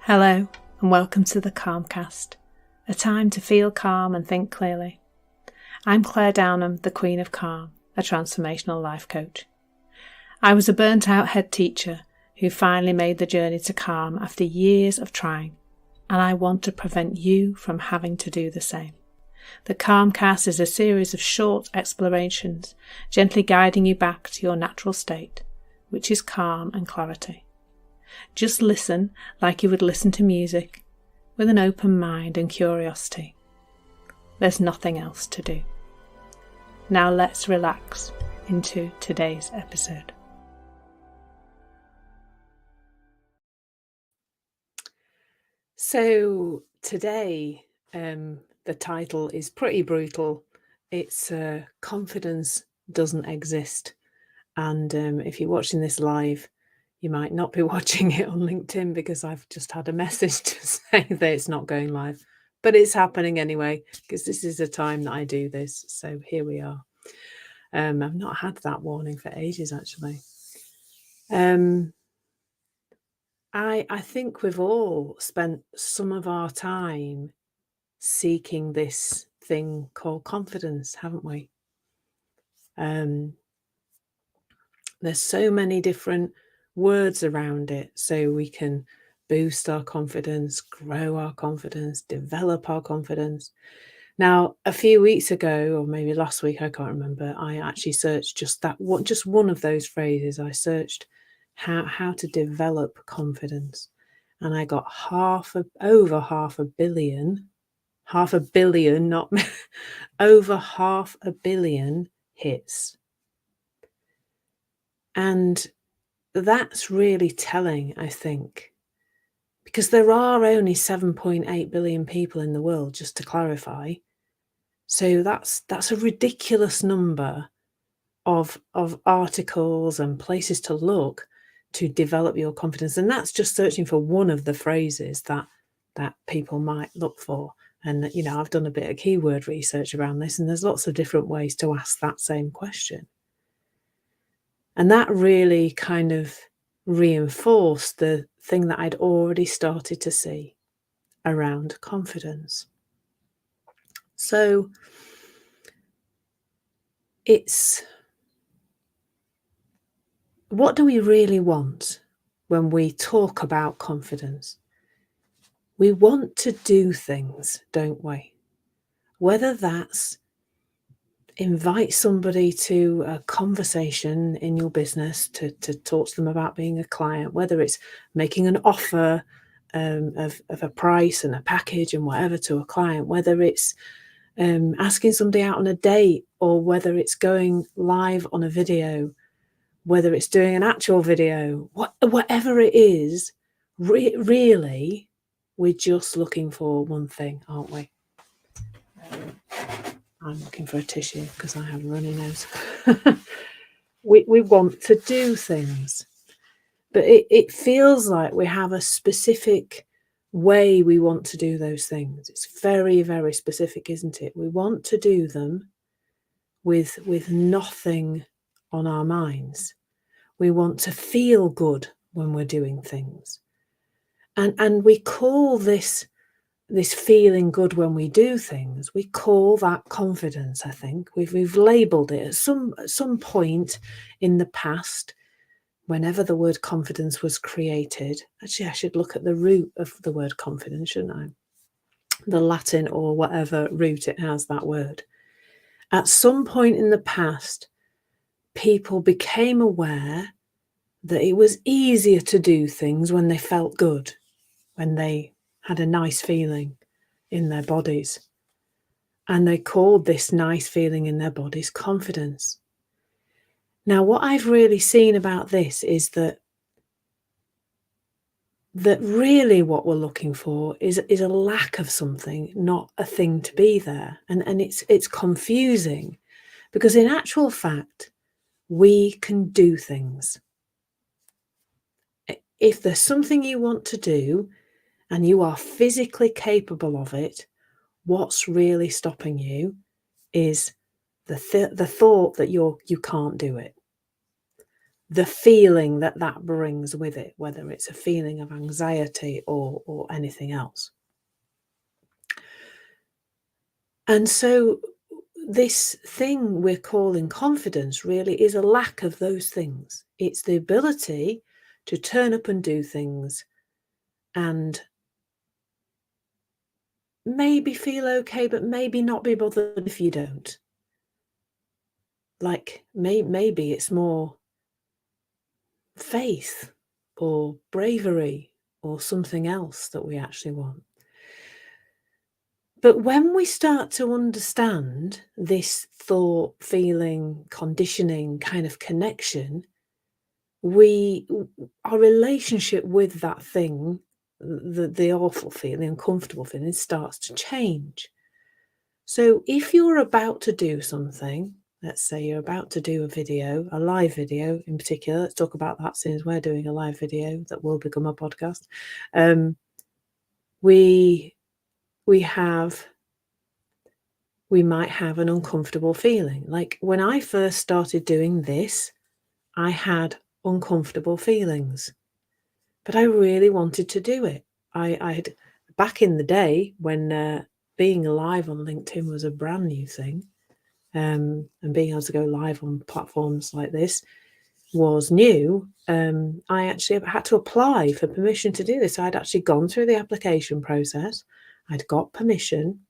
Hello and welcome to the Calmcast, a time to feel calm and think clearly. I'm Claire Downham, the Queen of Calm, a transformational life coach. I was a burnt out head teacher who finally made the journey to calm after years of trying, and I want to prevent you from having to do the same. The Calmcast is a series of short explorations, gently guiding you back to your natural state, which is calm and clarity. Just listen like you would listen to music, with an open mind and curiosity. There's nothing else to do. Now let's relax into today's episode. So today, the title is pretty brutal. It's Confidence Doesn't Exist. And if you're watching this live, you might not be watching it on LinkedIn because I've just had a message to say that it's not going live. But it's happening anyway, because this is the time that I do this. So here we are. I've not had that warning for ages, actually. I think we've all spent some of our time seeking this thing called confidence, haven't we? There's so many different words around it, so we can boost our confidence, grow our confidence, develop our confidence. Now, a few weeks ago, or maybe last week, I can't remember, I actually searched just one of those phrases. I searched how to develop confidence, and I got over half a billion, not over 500 million hits. And that's really telling, I think, because there are only 7.8 billion people in the world, just to clarify. So that's a ridiculous number of articles and places to look to develop your confidence. And that's just searching for one of the phrases that people might look for. And, I've done a bit of keyword research around this, and there's lots of different ways to ask that same question. And that really kind of reinforced the thing that I'd already started to see around confidence. So what do we really want when we talk about confidence? We want to do things, don't we? Whether that's invite somebody to a conversation in your business to talk to them about being a client, whether it's making an offer of a price and a package and whatever to a client, whether it's asking somebody out on a date, or whether it's going live on a video, whether it's doing an actual video, whatever it is, really, we're just looking for one thing, aren't we? I'm looking for a tissue because I have a runny nose. We want to do things, but it feels like we have a specific way we want to do those things. It's very, very specific, isn't it? We want to do them with nothing on our minds. We want to feel good when we're doing things. And we call this feeling good when we do things, we call that confidence. I think we've labeled it at some point in the past. Whenever the word confidence was created, actually I should look at the root of the word confidence, shouldn't I? The Latin or whatever root it has, that word. At some point in the past, people became aware that it was easier to do things when they felt good, when they had a nice feeling in their bodies. And they called this nice feeling in their bodies confidence. Now, what I've really seen about this is that really what we're looking for is a lack of something, not a thing to be there. And it's confusing, because in actual fact, we can do things. If there's something you want to do and you are physically capable of it, what's really stopping you is the thought that you can't do it. the feeling that that brings with it, whether it's a feeling of anxiety or anything else. And so this thing we're calling confidence really is a lack of those things. It's the ability to turn up and do things and maybe feel okay, but maybe not be bothered if you don't. Like maybe it's more faith or bravery or something else that we actually want. But when we start to understand this thought, feeling, conditioning kind of connection, our relationship with that thing, the awful feeling, uncomfortable feeling, starts to change. So if you're about to do something, let's say you're about to do a video, a live video in particular, let's talk about that since we're doing a live video that will become a podcast. We might have an uncomfortable feeling. Like when I first started doing this, I had uncomfortable feelings, but I really wanted to do it. I had, back in the day when being live on LinkedIn was a brand new thing, and being able to go live on platforms like this was new. I actually had to apply for permission to do this. I'd actually gone through the application process. I'd got permission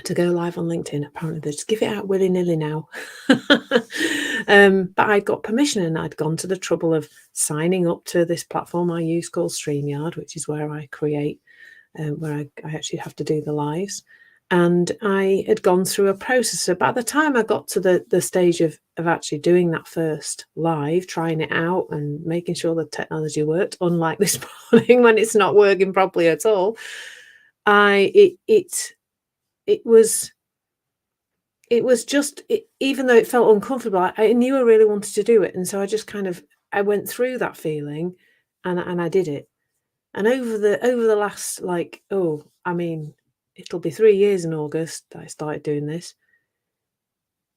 to go live on LinkedIn. Apparently they just give it out willy-nilly now. But I'd got permission and I'd gone to the trouble of signing up to this platform I use called StreamYard, which is where I create, where I actually have to do the lives. And I had gone through a process. So by the time I got to the stage of actually doing that first live, trying it out and making sure the technology worked, unlike this morning when it's not working properly at all, it was just, even though it felt uncomfortable, I knew I really wanted to do it. And so I just I went through that feeling and I did it. And over the last, it'll be 3 years in August that I started doing this.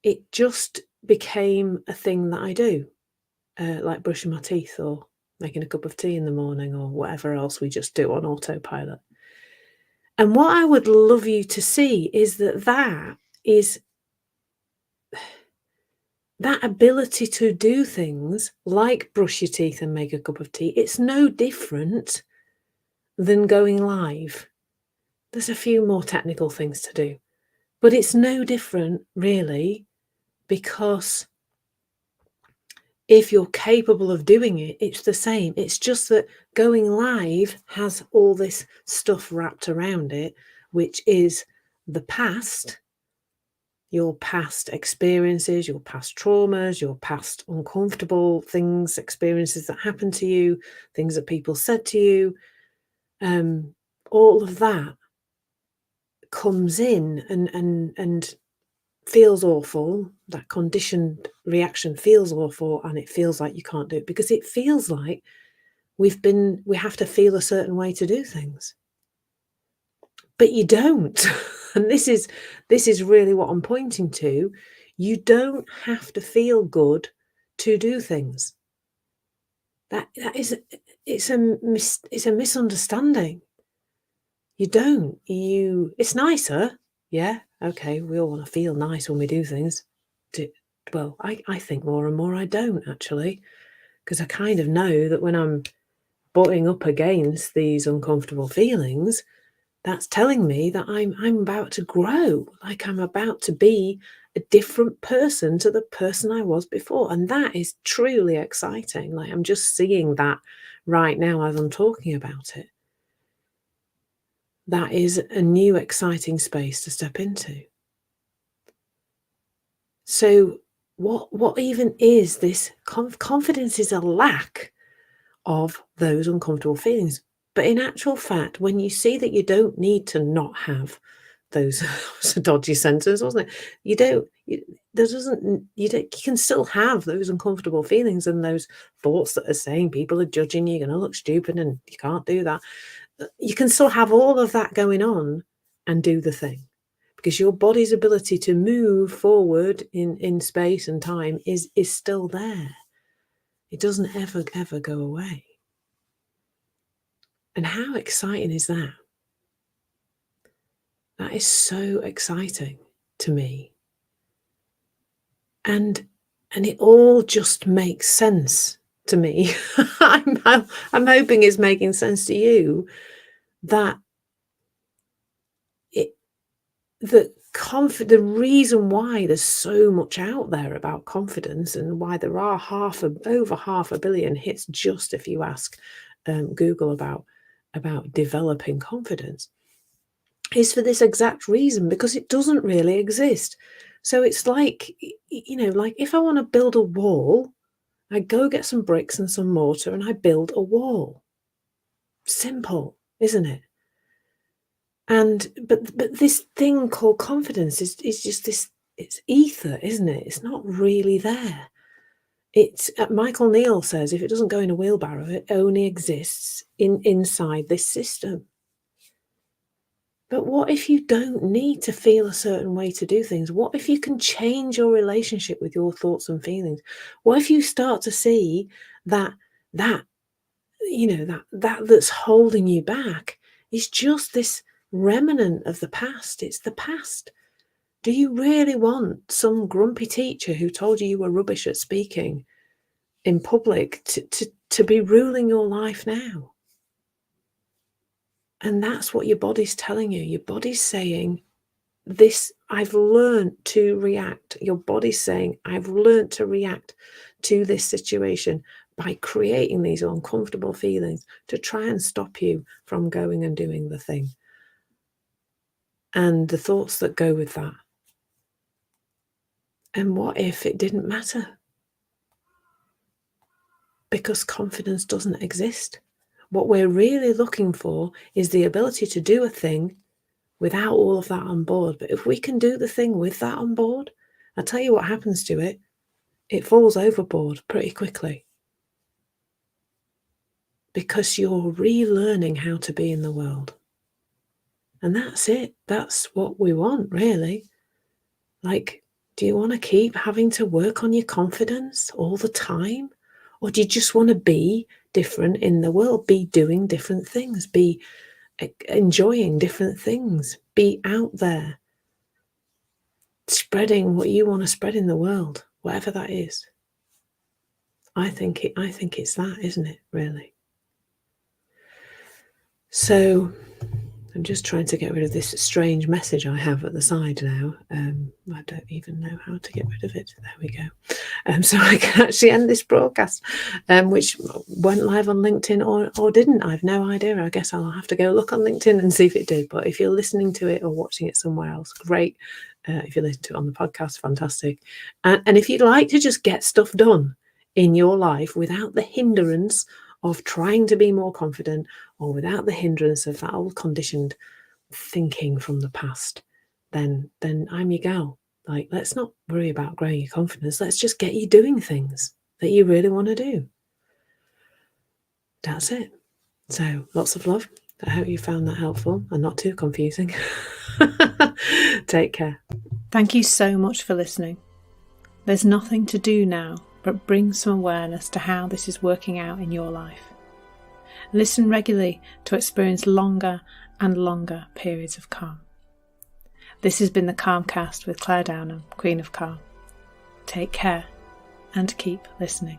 It just became a thing that I do, like brushing my teeth or making a cup of tea in the morning or whatever else we just do on autopilot. And what I would love you to see is that ability to do things like brush your teeth and make a cup of tea, it's no different than going live. There's a few more technical things to do, but it's no different really, because if you're capable of doing it, it's the same. It's just that going live has all this stuff wrapped around it, which is the past, your past experiences, your past traumas, your past uncomfortable things, experiences that happened to you, things that people said to you. All of that comes in and feels awful. That conditioned reaction feels awful, and it feels like you can't do it because it feels like we have to feel a certain way to do things. But you don't. And this is really what I'm pointing to. You don't have to feel good to do things. It's a misunderstanding. You don't. It's nicer. Yeah, okay, we all want to feel nice when we do things. Well, I think more and more I don't actually, because I kind of know that when I'm butting up against these uncomfortable feelings, that's telling me that I'm about to grow, like I'm about to be a different person to the person I was before. And that is truly exciting. Like I'm just seeing that right now as I'm talking about it. That is a new exciting space to step into. So what even is this? Confidence is a lack of those uncomfortable feelings. But in actual fact, when you see that you don't need to not have those, it's a dodgy sentence, wasn't it? You can still have those uncomfortable feelings and those thoughts that are saying people are judging you, you're going to look stupid and you can't do that. You can still have all of that going on and do the thing, because your body's ability to move forward in space and time is still there. It doesn't ever go away. And how exciting is that? That is so exciting to me. And it all just makes sense to me. I'm hoping it's making sense to you that the reason why there's so much out there about confidence, and why there are over 500 million hits, just if you ask Google about developing confidence, is for this exact reason, because it doesn't really exist. So it's like, like if I want to build a wall, I go get some bricks and some mortar and I build a wall. Simple, isn't it? But this thing called confidence is just this, it's ether, isn't it? It's not really there. It's Michael Neal says, if it doesn't go in a wheelbarrow, it only exists inside this system. But what if you don't need to feel a certain way to do things? What if you can change your relationship with your thoughts and feelings? What if you start to see that that's holding you back is just this remnant of the past? It's the past. Do you really want some grumpy teacher who told you were rubbish at speaking in public to be ruling your life now? And that's what your body's telling you. Your body's saying, this, I've learned to react. Your body's saying, I've learned to react to this situation by creating these uncomfortable feelings to try and stop you from going and doing the thing. And the thoughts that go with that. And what if it didn't matter? Because confidence doesn't exist. What we're really looking for is the ability to do a thing without all of that on board. But if we can do the thing with that on board, I'll tell you what happens to it. It falls overboard pretty quickly. Because you're relearning how to be in the world. And that's it. That's what we want, really. Like, do you want to keep having to work on your confidence all the time? Or do you just want to be different in the world, be doing different things, be enjoying different things, be out there, spreading what you want to spread in the world, whatever that is? I think it's that, isn't it, really? So I'm just trying to get rid of this strange message I have at the side now. I don't even know how to get rid of it. There we go. So I can actually end this broadcast, which went live on LinkedIn or didn't. I have no idea. I guess I'll have to go look on LinkedIn and see if it did. But if you're listening to it or watching it somewhere else, great. If you listen to it on the podcast, fantastic. And if you'd like to just get stuff done in your life without the hindrance of trying to be more confident, or without the hindrance of that old conditioned thinking from the past, then I'm your gal. Like, let's not worry about growing your confidence. Let's just get you doing things that you really want to do. That's it. So lots of love. I hope you found that helpful and not too confusing. Take care. Thank you so much for listening. There's nothing to do now but bring some awareness to how this is working out in your life. Listen regularly to experience longer and longer periods of calm. This has been the Calmcast with Claire Downham, Queen of Calm. Take care and keep listening.